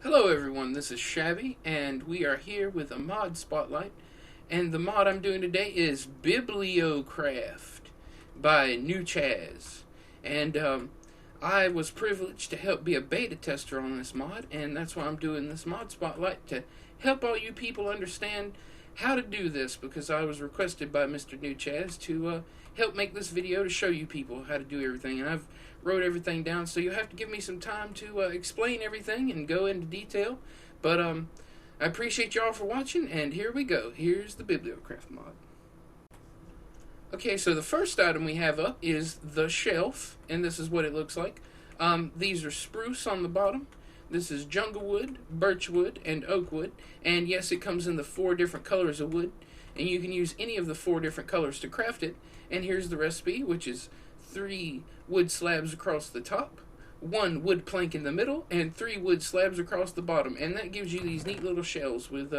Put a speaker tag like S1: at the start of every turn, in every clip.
S1: Hello everyone, this is Shabby, and we are here with a mod spotlight. And the mod I'm doing today is Bibliocraft by New Chaz. And I was privileged to help be a beta tester on this mod, and that's why I'm doing this mod spotlight to help all you people understand how to do this, because I was requested by Mr. New Chaz to help make this video to show you people how to do everything. And I've wrote everything down, so you'll have to give me some time to explain everything and go into detail. But I appreciate y'all for watching, and here we go. Here's the Bibliocraft mod. Okay, so the first item we have up is the shelf, and this is what it looks like. These are spruce on the bottom. This is jungle wood, birch wood, and oak wood. And yes, it comes in the 4 different colors of wood, and you can use any of the 4 different colors to craft it. And here's the recipe, which is 3 wood slabs across the top, 1 wood plank in the middle, and 3 wood slabs across the bottom. And that gives you these neat little shelves with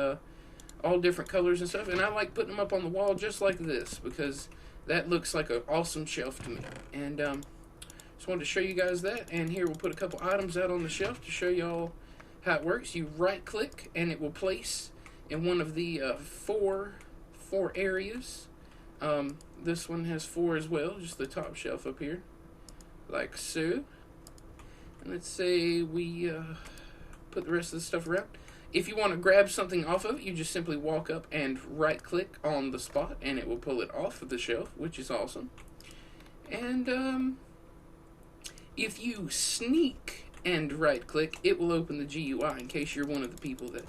S1: all different colors and stuff. And I like putting them up on the wall just like this, because that looks like an awesome shelf to me. And just wanted to show you guys that. And here we'll put a couple items out on the shelf to show y'all how it works. You right click and it will place in one of the four areas. This one has 4 as well, just the top shelf up here, like so. And let's say we put the rest of the stuff around. If you want to grab something off of it, you just simply walk up and right click on the spot and it will pull it off of the shelf, which is awesome. And if you sneak and right click, it will open the GUI, in case you're one of the people that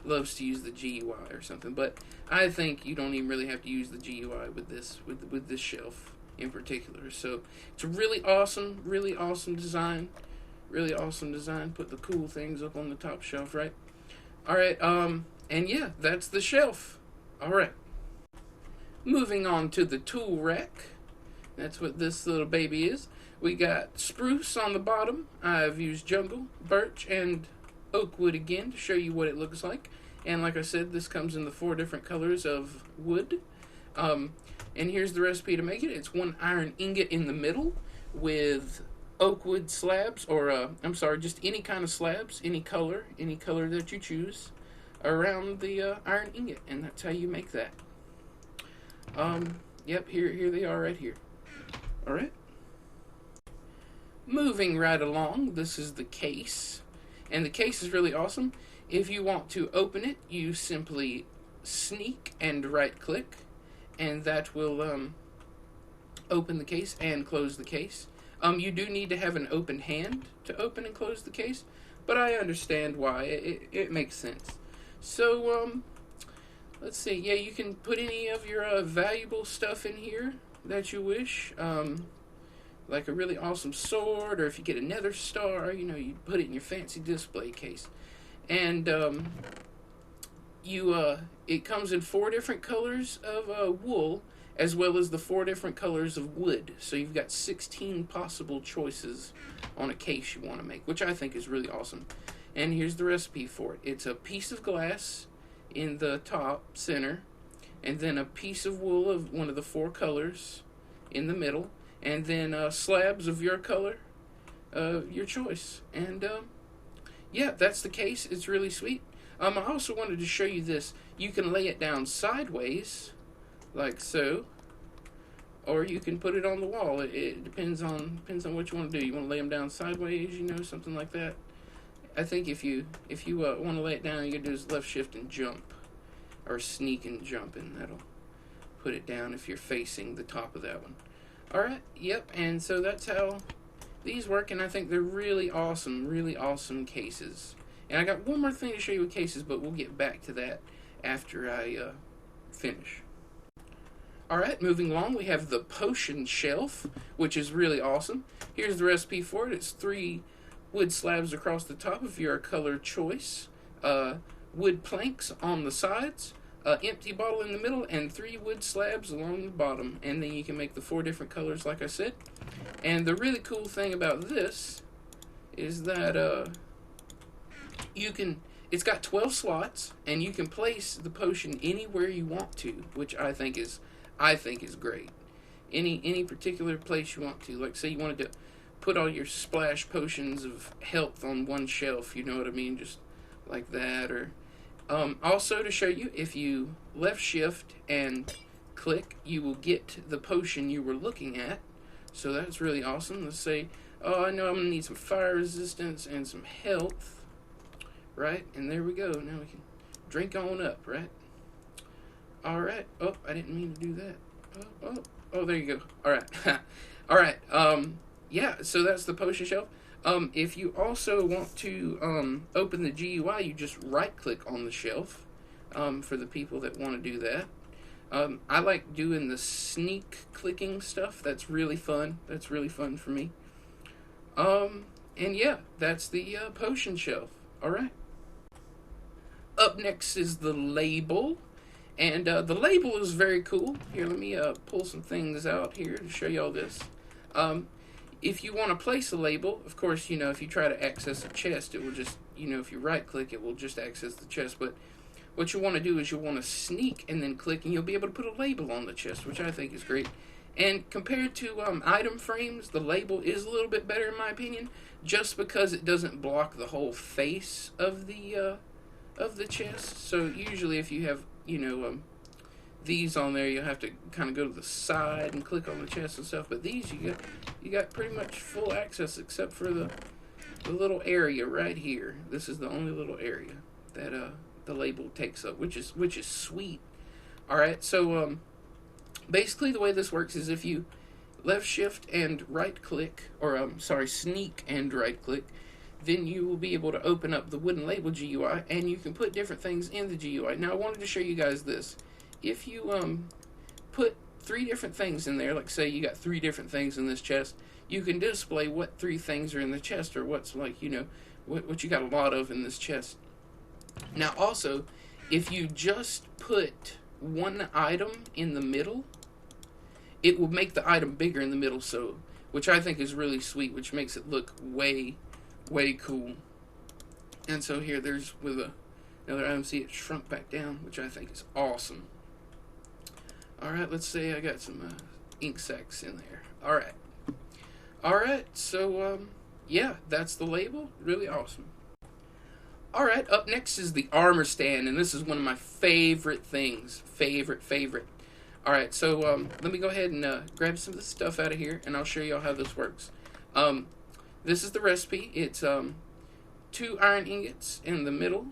S1: loves to use the GUI or something. But I think you don't even really have to use the GUI with this shelf in particular. So it's a really awesome design. Really awesome design. Put the cool things up on the top shelf, right? Alright, and yeah, that's the shelf. Alright. Moving on to the tool rack. That's what this little baby is. We got spruce on the bottom. I've used jungle, birch, and oak wood again to show you what it looks like. And like I said, this comes in the 4 different colors of wood. And here's the recipe to make it. It's 1 iron ingot in the middle with oak wood slabs, or I'm sorry, just any kind of slabs, any color that you choose around the iron ingot, and that's how you make that. Yep, here they are right here. All right. Moving right along, this is the case, and the case is really awesome. If you want to open it, you simply sneak and right click, and that will open the case and close the case. You do need to have an open hand to open and close the case, but I understand why. It makes sense. So, let's see. Yeah, you can put any of your valuable stuff in here that you wish. Like a really awesome sword, or if you get a nether star, you put it in your fancy display case. And it comes in 4 different colors of wool, as well as the 4 different colors of wood. So you've got 16 possible choices on a case you want to make, which I think is really awesome. And here's the recipe for it. It's a piece of glass in the top center, and then a piece of wool of one of the 4 colors in the middle, and then slabs of your color, your choice. And yeah, that's the case. It's really sweet. I also wanted to show you this. You can lay it down sideways, like so, or you can put it on the wall. It depends on what you want to do. You want to lay them down sideways, something like that. I think if you want to lay it down, you can do is left shift and jump, or sneak and jump, and that'll put it down if you're facing the top of that one. Alright, yep, and so that's how these work, and I think they're really awesome cases. And I got one more thing to show you with cases, but we'll get back to that after I finish. Alright, moving along, we have the potion shelf, which is really awesome. Here's the recipe for it. It's 3 wood slabs across the top of your color choice, wood planks on the sides, empty bottle in the middle, and 3 wood slabs along the bottom. And then you can make the 4 different colors, like I said. And the really cool thing about this is that it's got 12 slots, and you can place the potion anywhere you want to, which I think is great. Any particular place you want to. Like, say you wanted to put all your splash potions of health on one shelf, you know what I mean? Just like that. Or also to show you, if you left shift and click, you will get the potion you were looking at. So that's really awesome. Let's say, oh, I know I'm gonna need some fire resistance and some health, right? And there we go. Now we can drink on up, right? All right. Oh, I didn't mean to do that. Oh, there you go. All right. All right. Yeah, so that's the potion shelf. If you also want to open the GUI, you just right-click on the shelf, for the people that want to do that. I like doing the sneak clicking stuff. That's really fun. That's really fun for me. And yeah, that's the potion shelf. All right. Up next is the label. And the label is very cool. Here, let me pull some things out here to show you all this. If you want to place a label, of course, you know, if you try to access a chest, it will just, you know, if you right-click, it will just access the chest. But what you want to do is you want to sneak and then click, and you'll be able to put a label on the chest, which I think is great. And compared to item frames, the label is a little bit better in my opinion, just because it doesn't block the whole face of the chest. So usually, if you have, you know, these on there, you'll have to kind of go to the side and click on the chest and stuff. But these, you got pretty much full access except for the little area right here. This is the only little area that the label takes up, which is sweet. All right, so basically the way this works is if you left shift and right click, or sneak and right click, then you will be able to open up the wooden label GUI, and you can put different things in the GUI. Now I wanted to show you guys this. If you put 3 different things in there, like say you got 3 different things in this chest, you can display what 3 things are in the chest, or what's, like, you know, what you got a lot of in this chest. Now also, if you just put one item in the middle, it will make the item bigger in the middle, so, which I think is really sweet, which makes it look way cool. And so here, there's with another item, see it shrunk back down, which I think is awesome. Alright, let's say I got some ink sacs in there. Alright, so yeah, that's the label. Really awesome. Alright, up next is the armor stand, and this is one of my favorite things. Favorite. Alright, so let me go ahead and grab some of this stuff out of here, and I'll show you all how this works. This is the recipe. It's 2 iron ingots in the middle,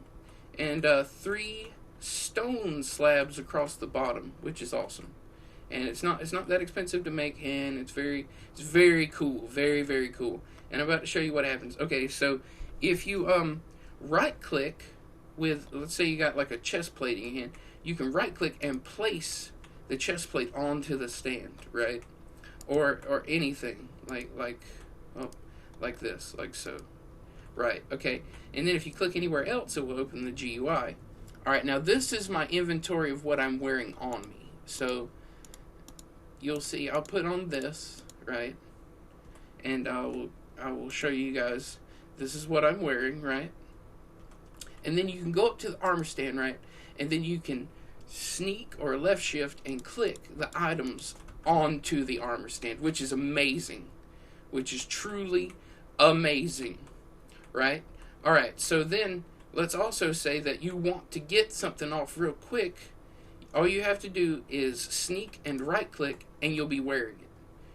S1: and 3 stone slabs across the bottom, which is awesome. And it's not that expensive to make, and it's very cool, very cool. And I'm about to show you what happens. Okay, so if you right click with, let's say you got like a chest plate in your hand, you can right click and place the chest plate onto the stand, right? Or anything like this, like so. Right, okay. And then if you click anywhere else, it will open the GUI. Alright, now this is my inventory of what I'm wearing on me. So, you'll see, I'll put on this, right? And I will show you guys, this is what I'm wearing, right? And then you can go up to the armor stand, right? And then you can sneak or left shift and click the items onto the armor stand, which is amazing. Which is truly amazing, right? Alright, so then let's also say that you want to get something off real quick. All you have to do is sneak and right click, and you'll be wearing it.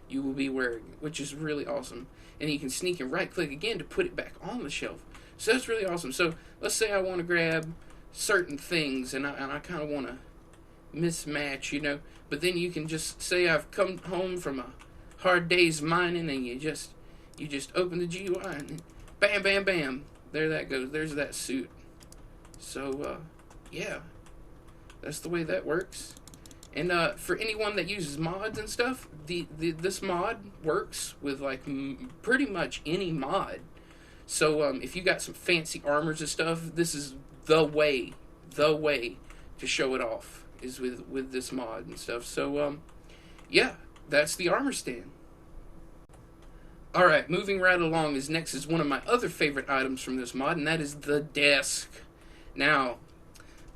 S1: You will be wearing it, which is really awesome. And you can sneak and right click again to put it back on the shelf. So that's really awesome. So let's say I want to grab certain things, and I kind of want to mismatch, you know. But then you can just say I've come home from a hard day's mining, and you just open the GUI, and bam, there that goes. There's that suit. So yeah, that's the way that works. And for anyone that uses mods and stuff, this mod works with like pretty much any mod. So if you got some fancy armors and stuff, this is the way to show it off, is with this mod and stuff. So yeah, that's the armor stand. Alright, moving right along, next is one of my other favorite items from this mod, and that is the desk. Now,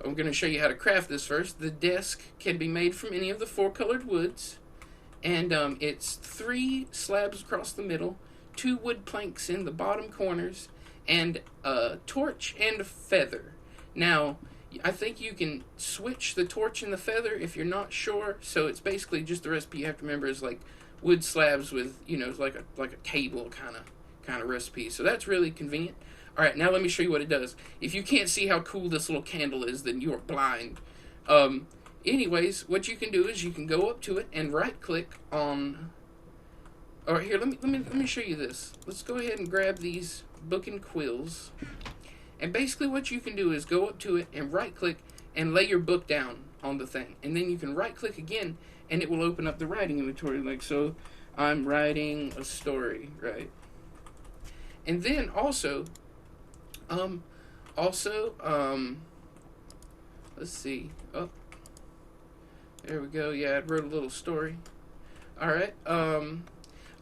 S1: I'm going to show you how to craft this first. The desk can be made from any of the 4 colored woods, and it's 3 slabs across the middle, 2 wood planks in the bottom corners, and a torch and a feather. Now, I think you can switch the torch and the feather if you're not sure. So it's basically just the recipe you have to remember is like wood slabs with, you know, like a table kind of recipe. So that's really convenient. All right, now let me show you what it does. If you can't see how cool this little candle is, then you are blind. Anyways, what you can do is you can go up to it and right click on. All right, here, let me show you this. Let's go ahead and grab these book and quills. And basically what you can do is go up to it and right click and lay your book down on the thing. And then you can right click again and it will open up the writing inventory. Like, so I'm writing a story, right? And then also, let's see. Oh, there we go. Yeah, I wrote a little story. All right.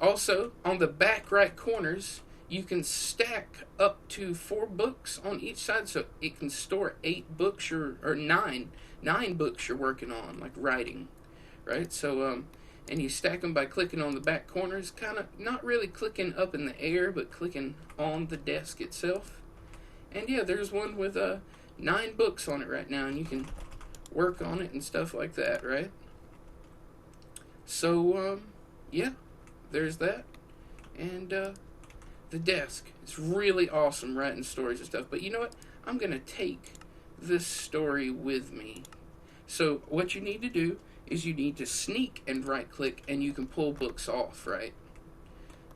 S1: Also, on the back right corners, you can stack up to 4 books on each side, so it can store 8 books or 9 books you're working on, like writing, right? So, and you stack them by clicking on the back corners, kind of not really clicking up in the air, but clicking on the desk itself. And yeah, there's one with 9 books on it right now, and you can work on it and stuff like that, right? So, yeah, there's that. And the desk. It's really awesome writing stories and stuff. But you know what? I'm going to take this story with me. So what you need to do is you need to sneak and right click and you can pull books off, right?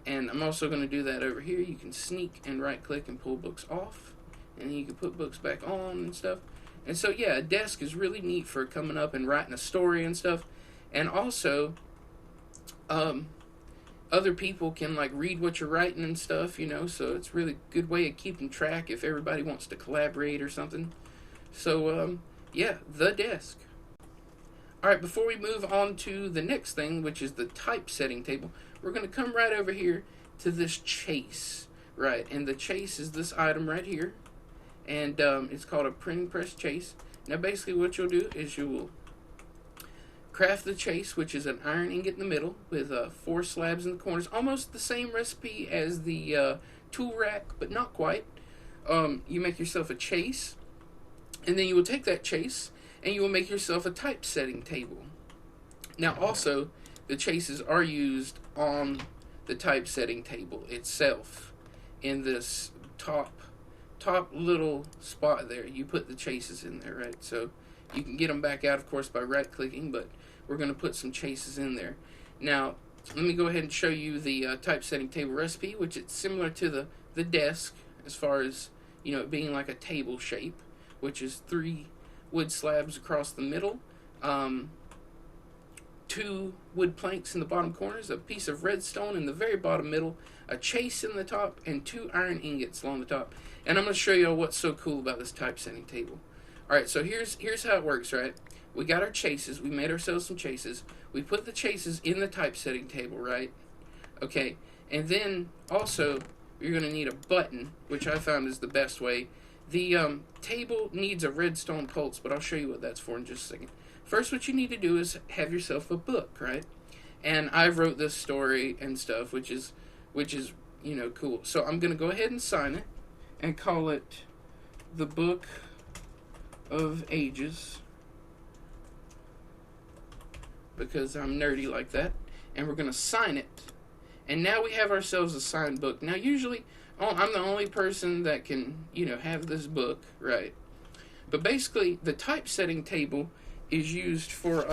S1: And I'm also going to do that over here. You can sneak and right click and pull books off. And then you can put books back on and stuff. And so yeah, a desk is really neat for coming up and writing a story and stuff. And also, other people can like read what you're writing and stuff, you know, so it's really a good way of keeping track if everybody wants to collaborate or something. So, yeah, the desk. Alright, before we move on to the next thing, which is the typesetting table, we're going to come right over here to this chase, right? And the chase is this item right here, and it's called a printing press chase. Now, basically what you'll do is you will craft the chase, which is an iron ingot in the middle with 4 slabs in the corners. Almost the same recipe as the tool rack, but not quite. You make yourself a chase, and then you will take that chase, and you will make yourself a typesetting table. Now, also, the chases are used on the typesetting table itself. In this top little spot there, you put the chases in there, right? So you can get them back out, of course, by right-clicking, but we're going to put some chases in there. Now, let me go ahead and show you the typesetting table recipe, which is similar to the desk as far as, you know, it being like a table shape, which is 3 wood slabs across the middle, 2 wood planks in the bottom corners, a piece of redstone in the very bottom middle, a chase in the top, and 2 iron ingots along the top. And I'm going to show you what's so cool about this typesetting table. Alright, so here's how it works, right? We got our chases. We made ourselves some chases. We put the chases in the typesetting table, right? Okay, and then also you're going to need a button, which I found is the best way. The table needs a redstone pulse, but I'll show you what that's for in just a second. First, what you need to do is have yourself a book, right? And I wrote this story and stuff, which is you know, cool. So I'm going to go ahead and sign it and call it The Book of Ages, because I'm nerdy like that. And we're going to sign it. And now we have ourselves a signed book. Now, usually, I'm the only person that can, you know, have this book, right? But basically, the typesetting table is used for,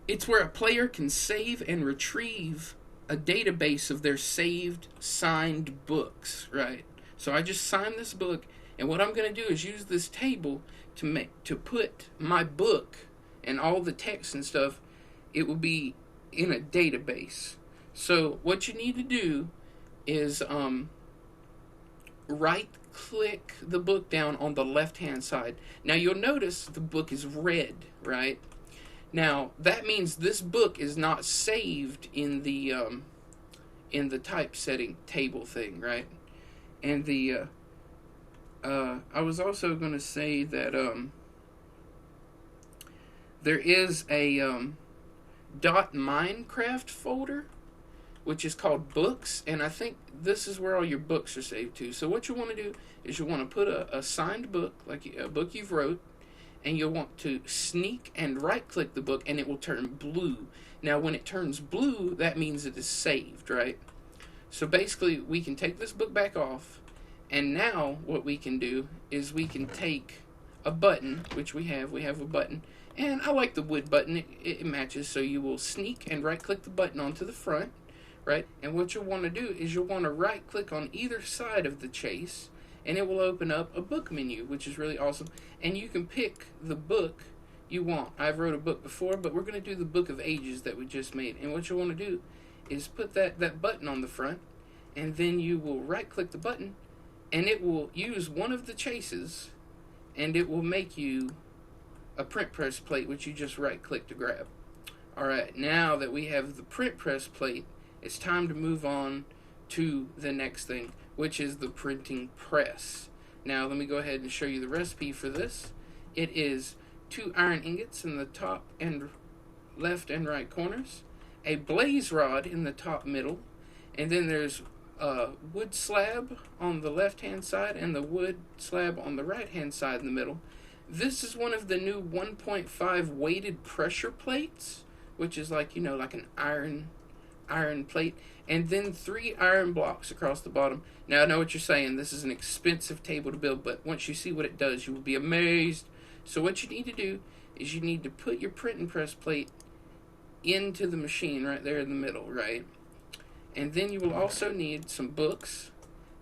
S1: it's where a player can save and retrieve a database of their saved, signed books, right? So I just signed this book, and what I'm going to do is use this table to put my book and all the text and stuff. It will be in a database. So what you need to do is right click the book down on the left hand side. Now you'll notice the book is red, right? Now that means this book is not saved in the typesetting table thing, right? And the I was also going to say that there is a .minecraft folder, which is called Books, and I think this is where all your books are saved to. So what you want to do is you want to put a signed book, like a book you've wrote, and you'll want to sneak and right-click the book, and it will turn blue. Now, when it turns blue, that means it is saved, right? So basically, we can take this book back off, and now what we can do is we can take a button, which we have a button, and I like the wood button, it matches, so you will sneak and right-click the button onto the front, right? And what you'll want to do is you'll want to right-click on either side of the chase, and it will open up a book menu, which is really awesome. And you can pick the book you want. I've wrote a book before, but we're going to do the Book of Ages that we just made. And what you want to do is put that button on the front, and then you will right-click the button, and it will use one of the chases, and it will make you a print press plate, which you just right-click to grab. Alright, now that we have the print press plate, it's time to move on to the next thing, which is the printing press. Now, let me go ahead and show you the recipe for this. It is 2 iron ingots in the top and left and right corners, a blaze rod in the top middle, and then there's a wood slab on the left-hand side and the wood slab on the right-hand side in the middle. This is one of the new 1.5 weighted pressure plates, which is like, like an iron plate, and then 3 iron blocks across the bottom. Now, I know what you're saying. This is an expensive table to build, but once you see what it does, you will be amazed. So what you need to do is you need to put your print and press plate into the machine right there in the middle, right? And then you will also need some books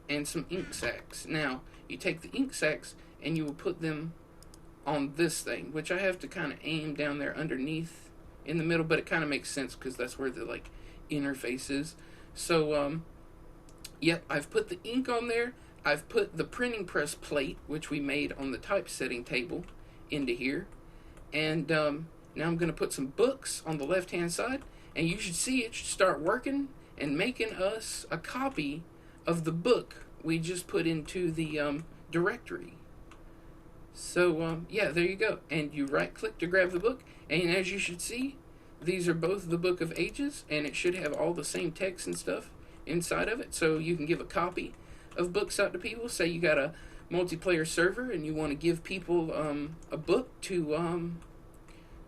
S1: and some ink sacks. Now, you take the ink sacks and you will put them on this thing, which I have to kind of aim down there underneath in the middle, but it kind of makes sense because that's where the interface is. So, yep, I've put the ink on there. I've put the printing press plate, which we made on the typesetting table, into here. And now I'm going to put some books on the left-hand side, and you should see it should start working and making us a copy of the book we just put into the directory. So, yeah, there you go. And you right-click to grab the book, and as you should see, these are both the Book of Ages, and it should have all the same text and stuff inside of it, so you can give a copy of books out to people. Say you got a multiplayer server and you want to give people a book to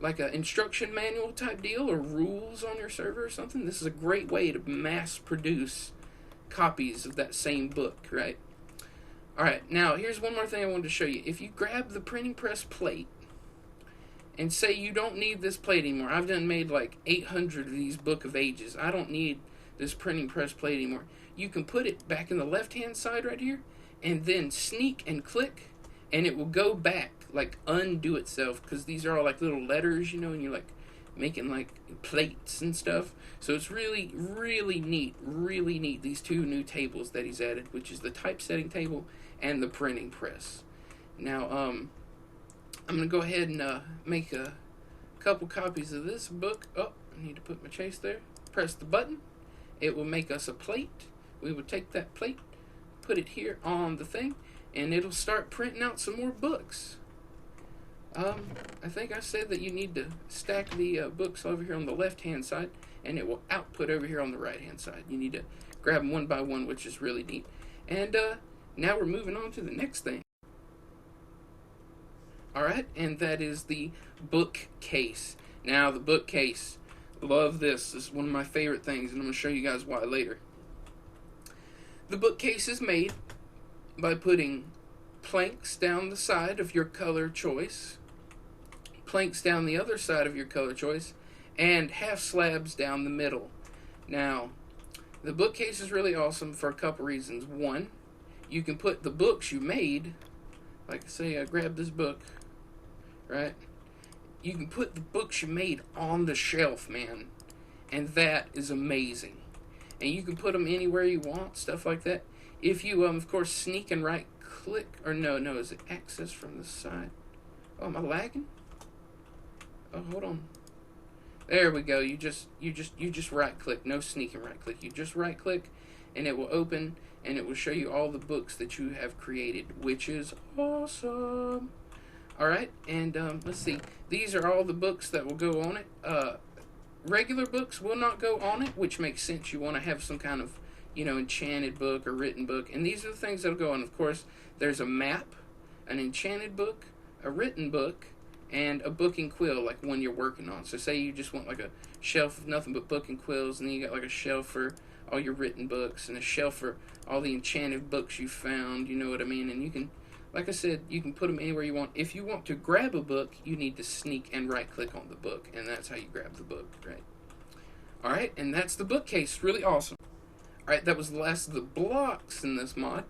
S1: like an instruction manual type deal or rules on your server or something. This is a great way to mass produce copies of that same book, right? Alright, now here's one more thing I wanted to show you. If you grab the printing press plate and say you don't need this plate anymore. I've done made like 800 of these Book of Ages. I don't need this printing press plate anymore. You can put it back in the left-hand side right here, and then sneak and click, and it will go back, like undo itself, because these are all like little letters, and you're like making like plates and stuff. So it's really, really neat, these 2 new tables that he's added, which is the typesetting table and the printing press. Now, I'm going to go ahead and make a couple copies of this book. Oh, I need to put my chase there. Press the button. It will make us a plate. We will take that plate, put it here on the thing, and it'll start printing out some more books. I think I said that you need to stack the books over here on the left-hand side, and it will output over here on the right-hand side. You need to grab them one by one, which is really neat. And now we're moving on to the next thing. Alright, and that is the bookcase. Now, the bookcase. Love this. This is one of my favorite things, and I'm going to show you guys why later. The bookcase is made by putting planks down the side of your color choice, planks down the other side of your color choice, and half slabs down the middle. Now, the bookcase is really awesome for a couple reasons. One, you can put the books you made, like say I grab this book, right? You can put the books you made on the shelf, man, and that is amazing. And you can put them anywhere you want, stuff like that. If you, of course, sneak and right click, or no, is it access from the side? Oh, am I lagging? Oh, hold on. There we go. You just right click. No sneak and right click. You just right click, and it will open, and it will show you all the books that you have created, which is awesome. All right, and let's see. These are all the books that will go on it. regular books will not go on it, which makes sense. You want to have some kind of, enchanted book or written book. And these are the things that'll go on. Of course, there's a map, an enchanted book, a written book, and a book and quill, like one you're working on. So say you just want like a shelf of nothing but book and quills, and then you got like a shelf for all your written books, and a shelf for all the enchanted books you found, you know what I mean? And you can, like I said, you can put them anywhere you want. If you want to grab a book, you need to sneak and right-click on the book, and that's how you grab the book, right? Alright, and that's the bookcase. Really awesome. Alright, that was the last of the blocks in this mod.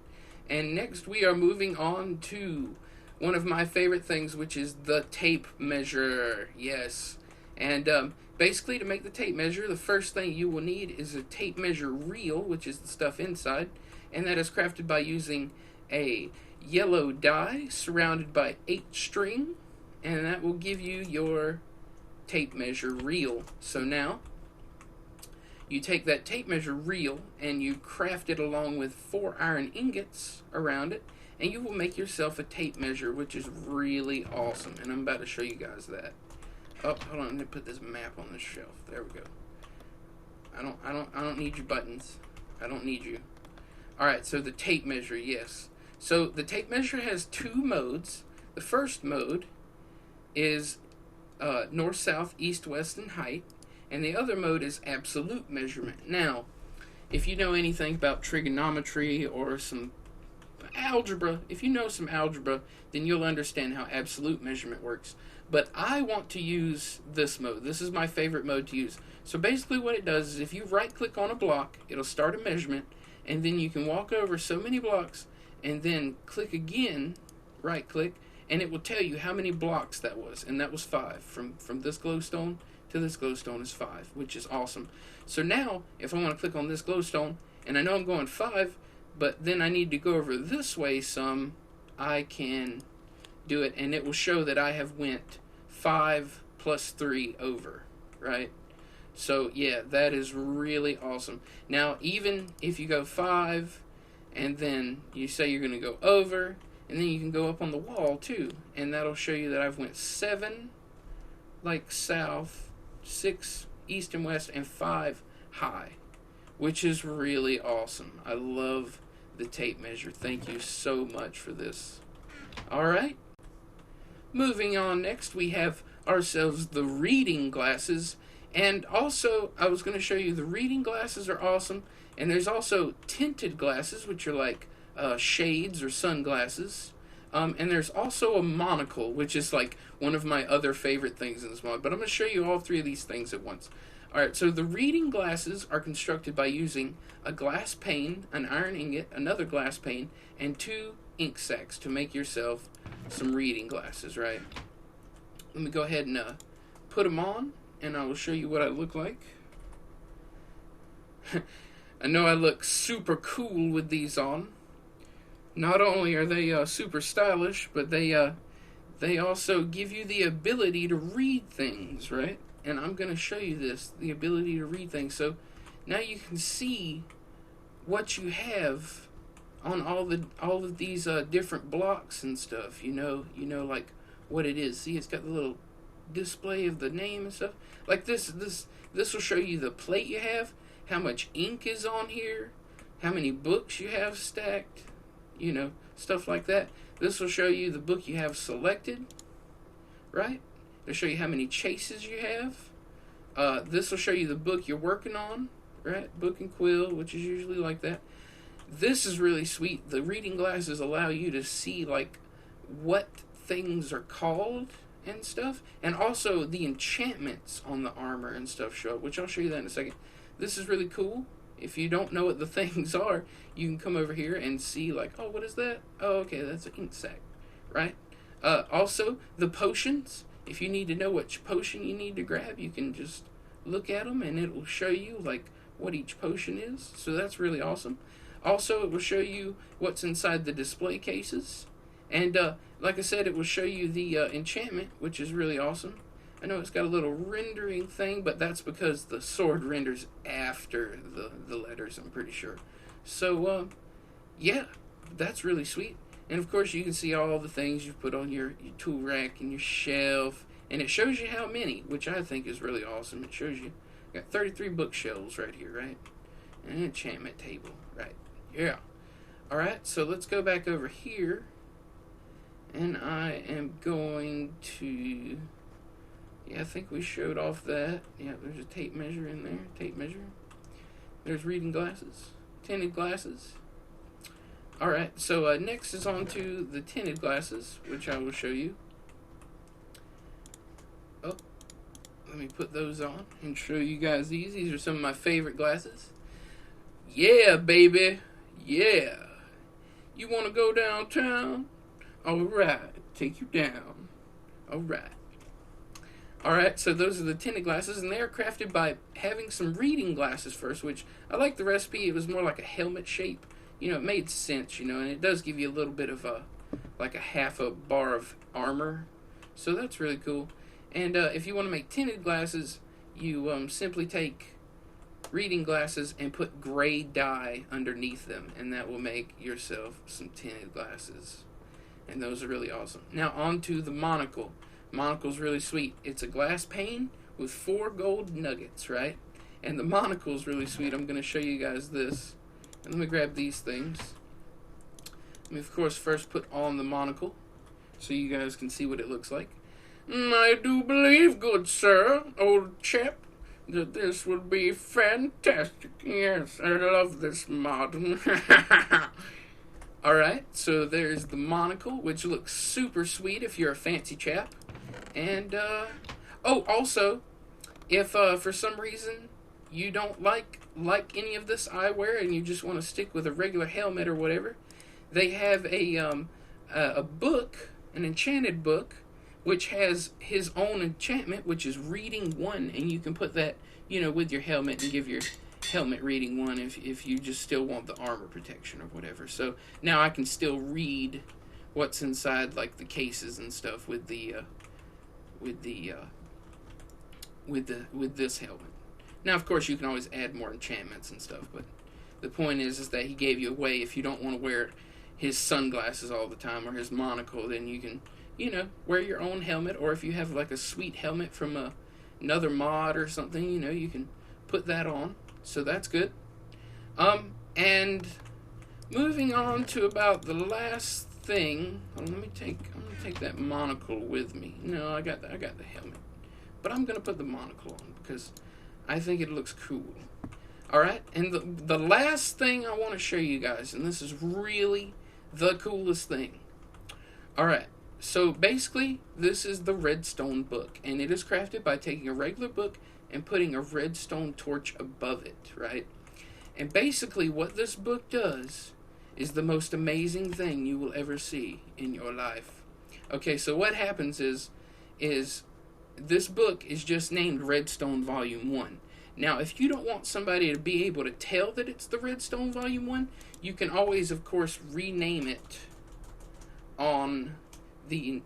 S1: And next we are moving on to one of my favorite things, which is the tape measure. Yes. And basically, to make the tape measure, the first thing you will need is a tape measure reel, which is the stuff inside. And that is crafted by using a yellow die surrounded by 8 string. And that will give you your tape measure reel. So now, you take that tape measure reel and you craft it along with 4 iron ingots around it, and you will make yourself a tape measure, which is really awesome. And I'm about to show you guys that. Oh, hold on, let me put this map on this shelf. There we go. I don't need your buttons. I don't need you. Alright, so the tape measure, yes. So the tape measure has 2 modes. The first mode is north, south, east, west, and height. And the other mode is absolute measurement. Now, if you know anything about trigonometry or some algebra, if you know some algebra, then you'll understand how absolute measurement works. But I want to use this mode. This is my favorite mode to use. So basically what it does is if you right-click on a block, it'll start a measurement, and then you can walk over so many blocks, and then click again, right-click, and it will tell you how many blocks that was. And that was 5. From this glowstone to this glowstone is 5, which is awesome. So now, if I want to click on this glowstone, and I know I'm going 5, but then I need to go over this way some, I can do it, and it will show that I have went 5 plus 3 over, right? So yeah, that is really awesome. Now, even if you go 5, and then you say you're going to go over, and then you can go up on the wall too, and that'll show you that I've went 7 like south, 6 east and west, and 5 high, which is really awesome. I love the tape measure. Thank you so much for this. Alright, moving on, next we have ourselves the reading glasses. And also, I was going to show you the reading glasses are awesome, and there's also tinted glasses, which are like shades or sunglasses. And there's also a monocle, which is like one of my other favorite things in this mod. But I'm going to show you all 3 of these things at once. Alright, so the reading glasses are constructed by using a glass pane, an iron ingot, another glass pane, and 2 ink sacs to make yourself some reading glasses, right? Let me go ahead and put them on, and I will show you what I look like. I know I look super cool with these on. Not only are they super stylish, but they also give you the ability to read things, right? And I'm going to show you this, the ability to read things. So now you can see what you have on all of these different blocks and stuff. You know like what it is. See, it's got the little display of the name and stuff. Like this will show you the plate you have, how much ink is on here, how many books you have stacked, stuff like that. This will show you the book you have selected, right? It'll show you how many chases you have. This will show you the book you're working on, right? Book and quill, which is usually like that. This is really sweet. The reading glasses allow you to see like what things are called and stuff, and also the enchantments on the armor and stuff show up, which I'll show you that in a second. This is really cool. If you don't know what the things are, you can come over here and see like, oh, what is that? Oh, okay, that's an ink sac, right? Also, the potions. If you need to know which potion you need to grab, you can just look at them and it will show you like what each potion is. So that's really awesome. Also, it will show you what's inside the display cases. And like I said, it will show you the enchantment, which is really awesome. I know it's got a little rendering thing, but that's because the sword renders after the letters, I'm pretty sure. So, yeah, that's really sweet. And of course, you can see all the things you've put on your tool rack and your shelf And it shows you how many, which I think is really awesome. It shows you got 33 bookshelves right here, right? And an enchantment table, right? Yeah. Alright, so let's go back over here. And I am going to... Yeah, I think we showed off that. Yeah, there's a tape measure in there. Tape measure. There's reading glasses. Tinted glasses. Alright, so next is on to the tinted glasses, which I will show you. Oh, let me put those on and show you guys these. These are some of my favorite glasses. Yeah, baby. Yeah. You want to go downtown? Alright, take you down. Alright. Alright, so those are the tinted glasses, and they are crafted by having some reading glasses first, which I like the recipe. It was more like a helmet shape. You know, it made sense, you know, and it does give you a little bit of a, like a half a bar of armor. So that's really cool. And if you want to make tinted glasses, you simply take reading glasses and put gray dye underneath them, and that will make yourself some tinted glasses. And those are really awesome. Now on to the monocle. Monocle's really sweet. It's a glass pane with 4 gold nuggets, right? And the monocle's really sweet. I'm going to show you guys this. And let me grab these things. Let me, of course, first put on the monocle so you guys can see what it looks like. I do believe, good sir, old chap, that this will be fantastic. Yes, I love this mod. Alright, so there's the monocle, which looks super sweet if you're a fancy chap. And, oh, also, if for some reason you don't like any of this eyewear and you just want to stick with a regular helmet or whatever, they have a book, an enchanted book, which has his own enchantment, which is reading 1, and you can put that, you know, with your helmet and give your helmet reading 1 if you just still want the armor protection or whatever. So now I can still read what's inside, like the cases and stuff, with this helmet. Now, of course, you can always add more enchantments and stuff, but the point is that he gave you a way, if you don't want to wear his sunglasses all the time or his monocle, then you can, you know, wear your own helmet, or if you have like a sweet helmet from another mod or something, you know, you can put that on. So that's good. And moving on to about the last thing. I'm gonna take that monocle with me. No, I got the helmet, but I'm gonna put the monocle on because I think it looks cool. All right, and the last thing I want to show you guys, and this is really the coolest thing. All right, so basically this is the Redstone book, and it is crafted by taking a regular book and putting a redstone torch above it, right? And basically what this book does is the most amazing thing you will ever see in your life. Okay, so what happens is this book is just named Redstone Volume 1. Now, if you don't want somebody to be able to tell that it's the Redstone Volume 1, you can always, of course, rename it on the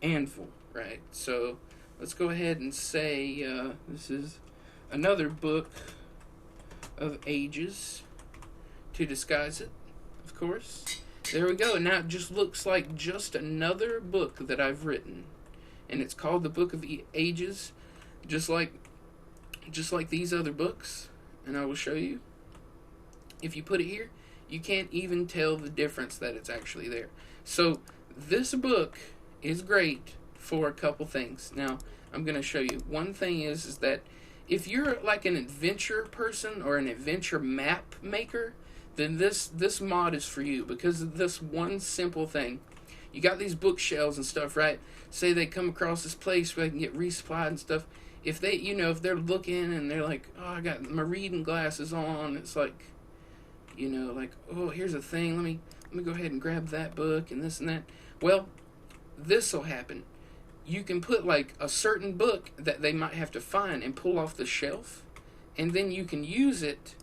S1: anvil, right? So let's go ahead and say this is another book of ages to disguise it, of course. There we go. Now it just looks like just another book that I've written, and it's called the Book of Ages, just like these other books. And I will show you. If you put it here, you can't even tell the difference that it's actually there. So this book is great for a couple things. Now I'm going to show you. One thing is that if you're like an adventure person or an adventure map maker, then this mod is for you, because of this one simple thing. You got these bookshelves and stuff, right? Say they come across this place where they can get resupplied and stuff. If they, you know, if they're looking and they're like, oh, I got my reading glasses on, it's like, you know, like, oh, here's a thing, let me go ahead and grab that book and this and that. Well, this will happen. You can put like a certain book that they might have to find and pull off the shelf, and then you can use it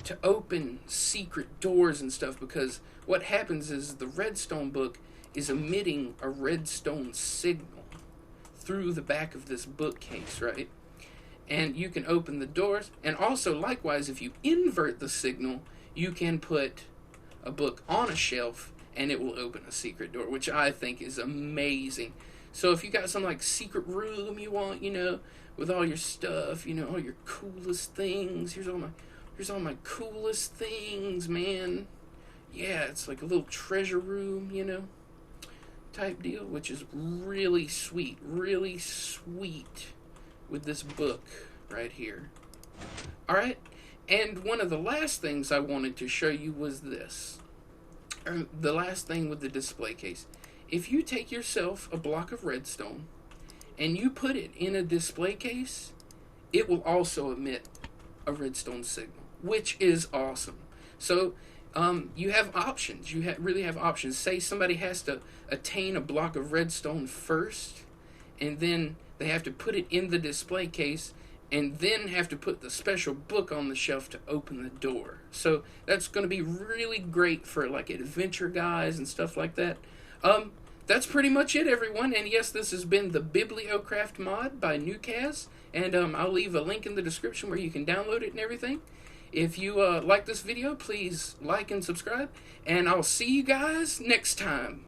S1: to open secret doors and stuff, because what happens is the redstone book is emitting a redstone signal through the back of this bookcase, right? And you can open the doors, and also likewise, if you invert the signal, you can put a book on a shelf and it will open a secret door, which I think is amazing. So if you got some like secret room you want, with all your stuff, all your coolest things. Here's all my coolest things, man. Yeah, it's like a little treasure room, type deal, which is really sweet with this book right here. All right, and one of the last things I wanted to show you was this. The last thing with the display case. If you take yourself a block of redstone and you put it in a display case, it will also emit a redstone signal, which is awesome. So you have options. You really have options. Say somebody has to attain a block of redstone first, and then they have to put it in the display case, and then have to put the special book on the shelf to open the door. So that's going to be really great for like adventure guys and stuff like that. That's pretty much it, everyone. And yes, this has been the Bibliocraft mod by Newcaz, and I'll leave a link in the description where you can download it and everything. If you like this video, please like and subscribe, and I'll see you guys next time.